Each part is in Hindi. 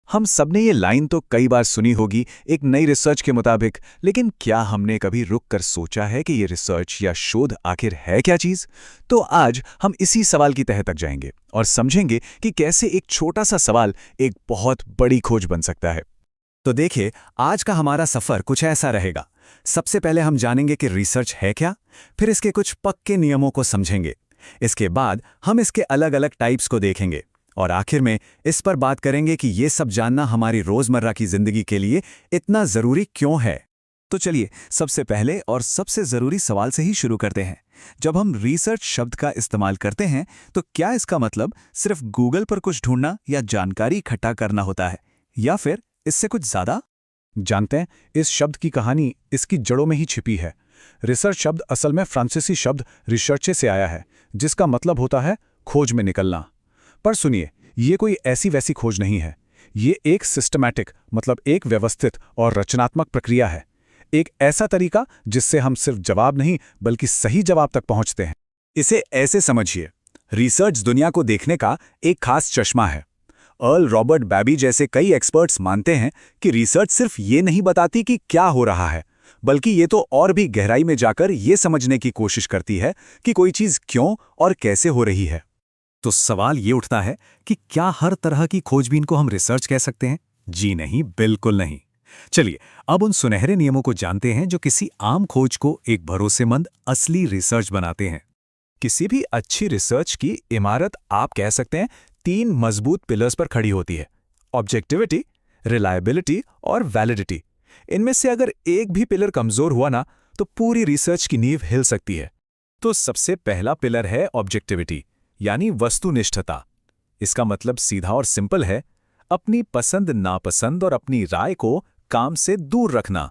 हम सबने ये लाइन तो कई बार सुनी होगी, एक नई रिसर्च के मुताबिक, लेकिन क्या हमने कभी रुक कर सोचा है कि ये रिसर्च या शोध आखिर है क्या चीज़? तो आज हम इसी सवाल की तह तक जाएंगे और समझेंगे कि कैसे एक छोटा सा सवाल एक बहुत बड़ी खोज बन सकता है। तो देखिए, आज का हमारा सफ़र कुछ ऐसा रहेगा। सबसे पहले हम जानेंगे कि रिसर्च है क्या, फिर इसके कुछ पक्के नियमों को समझेंगे। इसके बाद हम इसके अलग अलग टाइप्स को देखेंगे और आखिर में इस पर बात करेंगे कि ये सब जानना हमारी रोज़मर्रा की ज़िंदगी के लिए इतना ज़रूरी क्यों है। तो चलिए, सबसे पहले और सबसे ज़रूरी सवाल से ही शुरू करते हैं। जब हम रिसर्च शब्द का इस्तेमाल करते हैं तो क्या इसका मतलब सिर्फ गूगल पर कुछ ढूंढना या जानकारी इकट्ठा करना होता है, या फिर इससे कुछ ज़्यादा? जानते हैं, इस शब्द की कहानी इसकी जड़ों में ही छिपी है। रिसर्च शब्द असल में फ्रांसीसी शब्द रिसर्चे से आया है, जिसका मतलब होता है खोज में निकलना। पर सुनिए, ये कोई ऐसी वैसी खोज नहीं है। ये एक सिस्टमैटिक, मतलब एक व्यवस्थित और रचनात्मक प्रक्रिया है। एक ऐसा तरीका जिससे हम सिर्फ जवाब नहीं बल्कि सही जवाब तक पहुंचते हैं। इसे ऐसे समझिए, रिसर्च दुनिया को देखने का एक खास चश्मा है। अर्ल रॉबर्ट बैबी जैसे कई एक्सपर्ट्स मानते हैं कि रिसर्च सिर्फ ये नहीं बताती कि क्या हो रहा है, बल्कि ये तो और भी गहराई में जाकर ये समझने की कोशिश करती है कि कोई चीज़ क्यों और कैसे हो रही है। तो सवाल ये उठता है कि क्या हर तरह की खोजबीन को हम रिसर्च कह सकते हैं? जी नहीं, बिल्कुल नहीं। चलिए, अब उन सुनहरे नियमों को जानते हैं जो किसी आम खोज को एक भरोसेमंद असली रिसर्च बनाते हैं। किसी भी अच्छी रिसर्च की इमारत आप कह सकते हैं 3 मजबूत पिलर्स पर खड़ी होती है: ऑब्जेक्टिविटी, रिलायबिलिटी और वैलिडिटी। इनमें से अगर एक भी पिलर कमजोर हुआ ना, तो पूरी रिसर्च की नींव हिल सकती है। तो सबसे पहला पिलर है ऑब्जेक्टिविटी, यानी वस्तुनिष्ठता। इसका मतलब सीधा और सिंपल है, अपनी पसंद नापसंद और अपनी राय को काम से दूर रखना।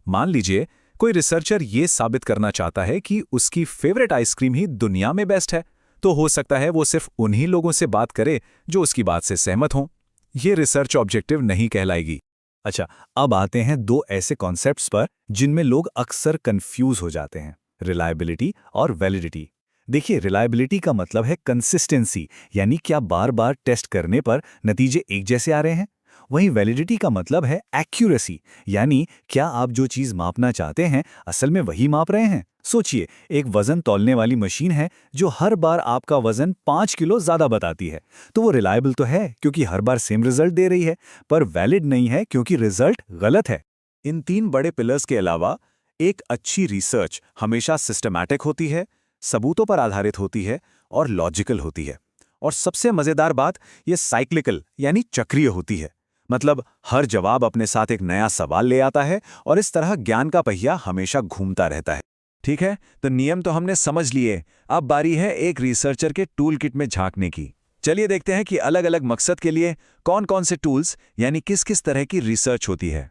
मान लीजिए कोई रिसर्चर ये साबित करना चाहता है कि उसकी फेवरेट आइसक्रीम ही दुनिया में बेस्ट है, तो हो सकता है वो सिर्फ उन्हीं लोगों से बात करे जो उसकी बात से सहमत हों। ये रिसर्च ऑब्जेक्टिव नहीं कहलाएगी। अच्छा, अब आते हैं दो ऐसे कॉन्सेप्ट्स पर जिनमें लोग अक्सर कंफ्यूज हो जाते हैं: रिलायबिलिटी और वैलिडिटी। देखिए, रिलायबिलिटी का मतलब है कंसिस्टेंसी, यानी क्या बार बार टेस्ट करने पर नतीजे एक जैसे आ रहे हैं। वहीं वैलिडिटी का मतलब है एक्यूरेसी, यानी क्या आप जो चीज़ मापना चाहते हैं असल में वही माप रहे हैं। सोचिए, एक वजन तौलने वाली मशीन है जो हर बार आपका वजन 5 किलो ज़्यादा बताती है, तो वो रिलायबल तो है क्योंकि हर बार सेम रिजल्ट दे रही है, पर वैलिड नहीं है क्योंकि रिजल्ट गलत है। इन 3 बड़े पिलर्स के अलावा एक अच्छी रिसर्च हमेशा सिस्टमैटिक होती है, सबूतों पर आधारित होती है और लॉजिकल होती है। और सबसे मज़ेदार बात, ये साइक्लिकल यानी चक्रीय होती है। मतलब हर जवाब अपने साथ एक नया सवाल ले आता है और इस तरह ज्ञान का पहिया हमेशा घूमता रहता है। ठीक है, तो नियम तो हमने समझ लिए। अब बारी है एक रिसर्चर के टूल किट में झांकने की। चलिए देखते हैं कि अलग अलग मकसद के लिए कौन कौन से टूल्स, यानी किस किस तरह की रिसर्च होती है।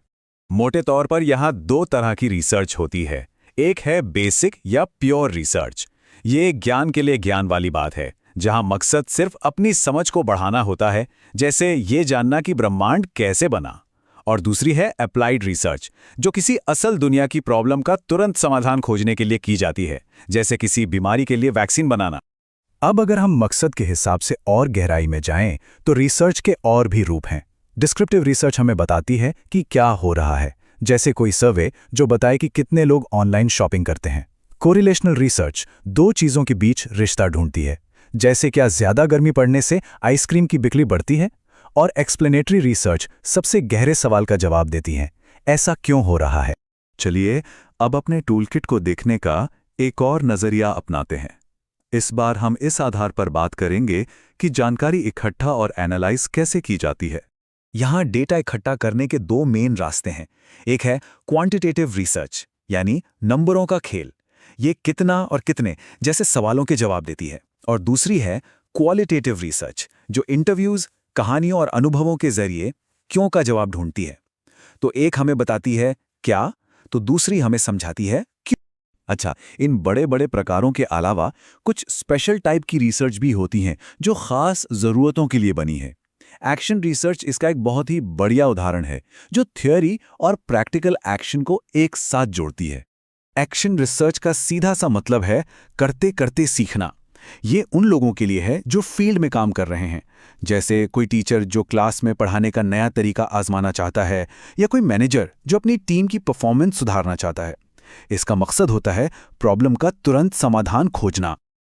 मोटे तौर पर यहाँ 2 तरह की रिसर्च होती है। एक है बेसिक या प्योर रिसर्च। ये ज्ञान के लिए ज्ञान वाली बात है, जहाँ मकसद सिर्फ अपनी समझ को बढ़ाना होता है, जैसे ये जानना कि ब्रह्मांड कैसे बना। और दूसरी है अप्लाइड रिसर्च, जो किसी असल दुनिया की प्रॉब्लम का तुरंत समाधान खोजने के लिए की जाती है, जैसे किसी बीमारी के लिए वैक्सीन बनाना। अब अगर हम मकसद के हिसाब से और गहराई में जाएं, तो रिसर्च के और भी रूप हैं। डिस्क्रिप्टिव रिसर्च हमें बताती है कि क्या हो रहा है, जैसे कोई सर्वे जो बताए कि कितने लोग ऑनलाइन शॉपिंग करते हैं। कोरिलेशनल रिसर्च 2 चीज़ों के बीच रिश्ता ढूंढती है, जैसे क्या ज़्यादा गर्मी पड़ने से आइसक्रीम की बिक्री बढ़ती है। और एक्सप्लेनेटरी रिसर्च सबसे गहरे सवाल का जवाब देती है, ऐसा क्यों हो रहा है। चलिए, अब अपने टूलकिट को देखने का एक और नज़रिया अपनाते हैं। इस बार हम इस आधार पर बात करेंगे कि जानकारी इकट्ठा और एनालाइज कैसे की जाती है। यहाँ डेटा इकट्ठा करने के 2 मेन रास्ते हैं। एक है क्वांटिटेटिव रिसर्च, यानी नंबरों का खेल, ये कितना और कितने जैसे सवालों के जवाब देती है। और दूसरी है क्वालिटेटिव रिसर्च, जो इंटरव्यूज, कहानियों और अनुभवों के जरिए क्यों का जवाब ढूंढती है। तो एक हमें बताती है क्या, तो दूसरी हमें समझाती है क्यों। अच्छा, इन बड़े बड़े प्रकारों के अलावा कुछ स्पेशल टाइप की रिसर्च भी होती हैं जो खास ज़रूरतों के लिए बनी है। एक्शन रिसर्च इसका एक बहुत ही बढ़िया उदाहरण है, जो थ्योरी और प्रैक्टिकल एक्शन को एक साथ जोड़ती है। एक्शन रिसर्च का सीधा सा मतलब है करते करते सीखना। ये उन लोगों के लिए है जो फील्ड में काम कर रहे हैं, जैसे कोई टीचर जो क्लास में पढ़ाने का नया तरीका आजमाना चाहता है, या कोई मैनेजर जो अपनी टीम की परफॉर्मेंस सुधारना चाहता है। इसका मकसद होता है प्रॉब्लम का तुरंत समाधान खोजना।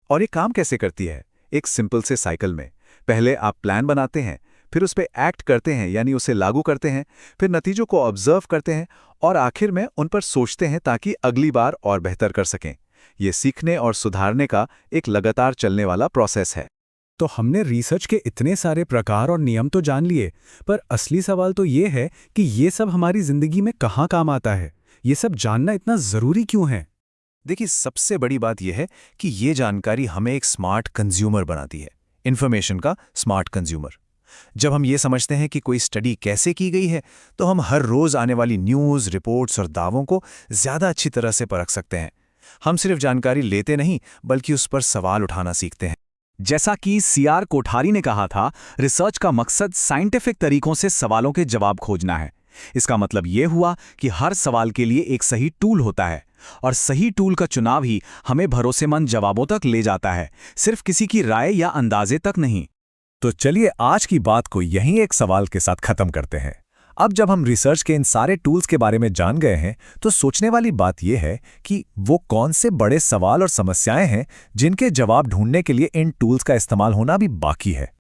और ये काम कैसे करती है? एक सिंपल से साइकिल में पहले आप प्लान बनाते हैं, फिर उस पर एक्ट करते हैं यानी उसे लागू करते हैं, फिर नतीजों को ऑब्जर्व करते हैं और आखिर में उन पर सोचते हैं ताकि अगली बार और बेहतर कर सकें। ये सीखने और सुधारने का एक लगातार चलने वाला प्रोसेस है। तो हमने रिसर्च के इतने सारे प्रकार और नियम तो जान लिए, पर असली सवाल तो ये है कि ये सब हमारी जिंदगी में कहाँ काम आता है? ये सब जानना इतना जरूरी क्यों है? देखिए, सबसे बड़ी बात यह है कि ये जानकारी हमें एक स्मार्ट कंज्यूमर बनाती है, इन्फॉर्मेशन का स्मार्ट कंज्यूमर। जब हम ये समझते हैं कि कोई स्टडी कैसे की गई है, तो हम हर रोज आने वाली न्यूज़, रिपोर्ट्स और दावों को ज़्यादा अच्छी तरह से परख सकते हैं। हम सिर्फ जानकारी लेते नहीं, बल्कि उस पर सवाल उठाना सीखते हैं। जैसा कि सीआर कोठारी ने कहा था, रिसर्च का मकसद साइंटिफिक तरीकों से सवालों के जवाब खोजना है। इसका मतलब ये हुआ कि हर सवाल के लिए एक सही टूल होता है, और सही टूल का चुनाव ही हमें भरोसेमंद जवाबों तक ले जाता है, सिर्फ किसी की राय या अंदाजे तक नहीं। तो चलिए आज की बात को यहीं एक सवाल के साथ खत्म करते हैं। अब जब हम रिसर्च के इन सारे टूल्स के बारे में जान गए हैं, तो सोचने वाली बात यह है कि वो कौन से बड़े सवाल और समस्याएं हैं जिनके जवाब ढूंढने के लिए इन टूल्स का इस्तेमाल होना भी बाकी है।